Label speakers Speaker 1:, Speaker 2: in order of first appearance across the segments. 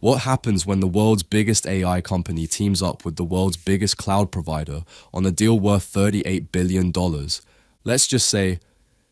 Speaker 1: What happens when the world's biggest AI company teams up with the world's biggest cloud provider on a deal worth $38 billion? Let's just say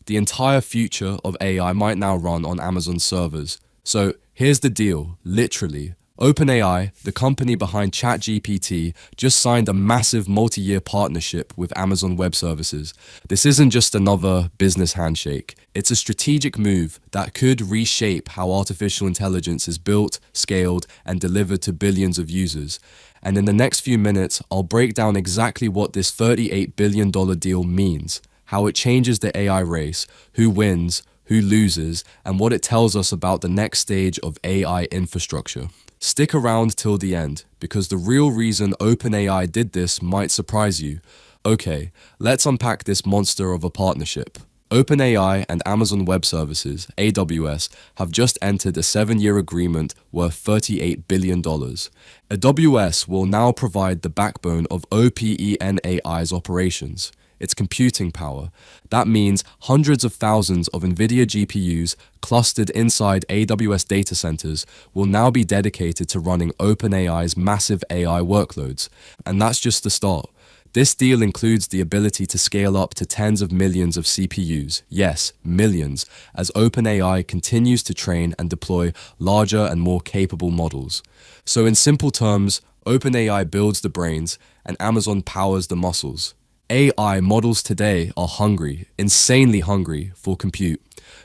Speaker 1: the entire future of AI might now run on Amazon servers. So here's the deal, literally. OpenAI, the company behind ChatGPT, just signed a massive multi-year partnership with Amazon Web Services. This isn't just another business handshake. It's a strategic move that could reshape how artificial intelligence is built, scaled, and delivered to billions of users. And in the next few minutes, I'll break down exactly what this $38 billion deal means, how it changes the AI race, who wins, who loses, and what it tells us about the next stage of AI infrastructure. Stick around till the end, because the real reason OpenAI did this might surprise you. Okay, let's unpack this monster of a partnership. OpenAI and Amazon Web Services, AWS, have just entered a 7-year agreement worth $38 billion. AWS will now provide the backbone of OpenAI's operations, its computing power. That means hundreds of thousands of NVIDIA GPUs clustered inside AWS data centers will now be dedicated to running OpenAI's massive AI workloads. And that's just the start. This deal includes the ability to scale up to tens of millions of CPUs, yes, millions, as OpenAI continues to train and deploy larger and more capable models. So in simple terms, OpenAI builds the brains and Amazon powers the muscles. AI models today are hungry, insanely hungry for compute.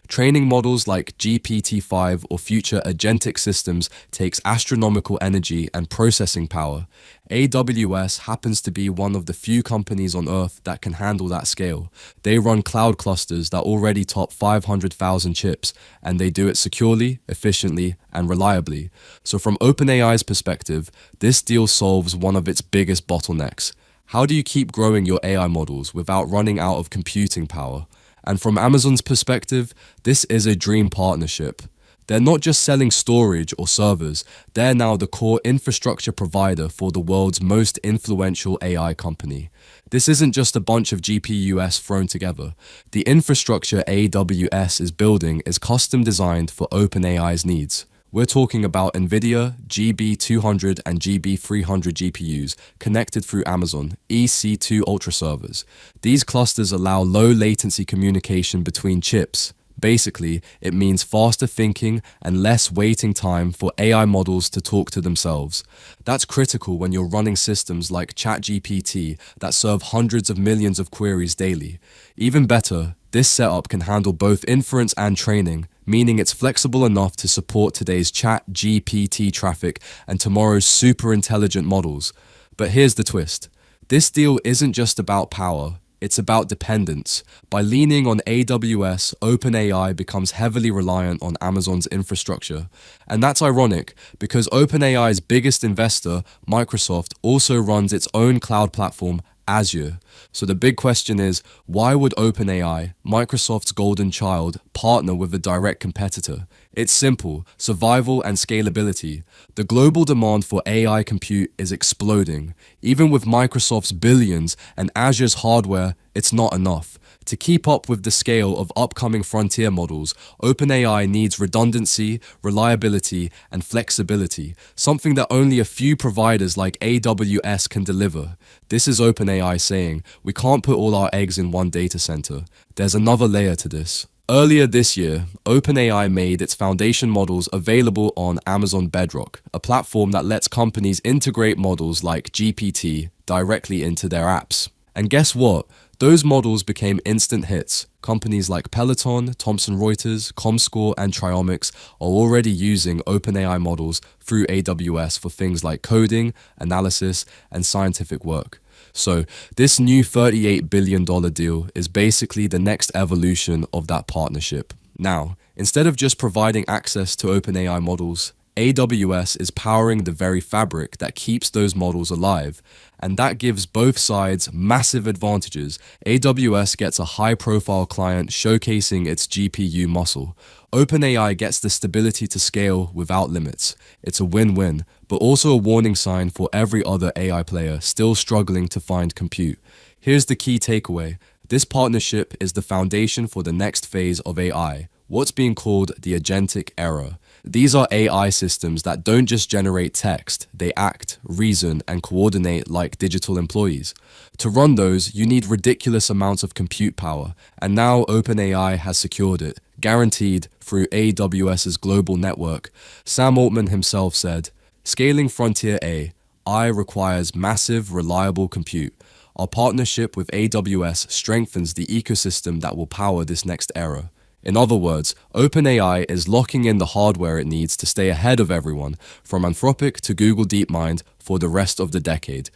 Speaker 1: Training models like GPT-5 or future agentic systems takes astronomical energy and processing power. AWS happens to be one of the few companies on Earth that can handle that scale. They run cloud clusters that already top 500,000 chips, and they do it securely, efficiently, and reliably. So from OpenAI's perspective, this deal solves one of its biggest bottlenecks. How do you keep growing your AI models without running out of computing power? And from Amazon's perspective, this is a dream partnership. They're not just selling storage or servers, they're now the core infrastructure provider for the world's most influential AI company. This isn't just a bunch of GPUs thrown together. The infrastructure AWS is building is custom designed for OpenAI's needs. We're talking about NVIDIA GB200 and GB300 GPUs connected through Amazon EC2 Ultra servers. These clusters allow low latency communication between chips. Basically, it means faster thinking and less waiting time for AI models to talk to themselves. That's critical when you're running systems like ChatGPT that serve hundreds of millions of queries daily. Even better, this setup can handle both inference and training, meaning it's flexible enough to support today's ChatGPT traffic and tomorrow's super intelligent models. But here's the twist. This deal isn't just about power, it's about dependence. By leaning on AWS, OpenAI becomes heavily reliant on Amazon's infrastructure. And that's ironic, because OpenAI's biggest investor, Microsoft, also runs its own cloud platform, Azure. So the big question is, why would OpenAI, Microsoft's golden child, partner with a direct competitor? It's simple: survival and scalability. The global demand for AI compute is exploding. Even with Microsoft's billions and Azure's hardware, it's not enough. To keep up with the scale of upcoming frontier models, OpenAI needs redundancy, reliability, and flexibility, something that only a few providers like AWS can deliver. This is OpenAI saying, we can't put all our eggs in one data center. There's another layer to this. Earlier this year, OpenAI made its foundation models available on Amazon Bedrock, a platform that lets companies integrate models like GPT directly into their apps. And guess what? Those models became instant hits. Companies like Peloton, Thomson Reuters, Comscore, and Triomix are already using OpenAI models through AWS for things like coding, analysis, and scientific work. So this new $38 billion deal is basically the next evolution of that partnership. Now, instead of just providing access to OpenAI models, AWS is powering the very fabric that keeps those models alive, and that gives both sides massive advantages. AWS gets a high-profile client showcasing its GPU muscle. OpenAI gets the stability to scale without limits. It's a win-win, but also a warning sign for every other AI player still struggling to find compute. Here's the key takeaway. This partnership is the foundation for the next phase of AI, what's being called the Agentic Era. These are AI systems that don't just generate text, they act, reason, and coordinate like digital employees. To run those, you need ridiculous amounts of compute power, and now OpenAI has secured it, guaranteed through AWS's global network. Sam Altman himself said, "Scaling Frontier AI requires massive, reliable compute. Our partnership with AWS strengthens the ecosystem that will power this next era." In other words, OpenAI is locking in the hardware it needs to stay ahead of everyone, from Anthropic to Google DeepMind, for the rest of the decade.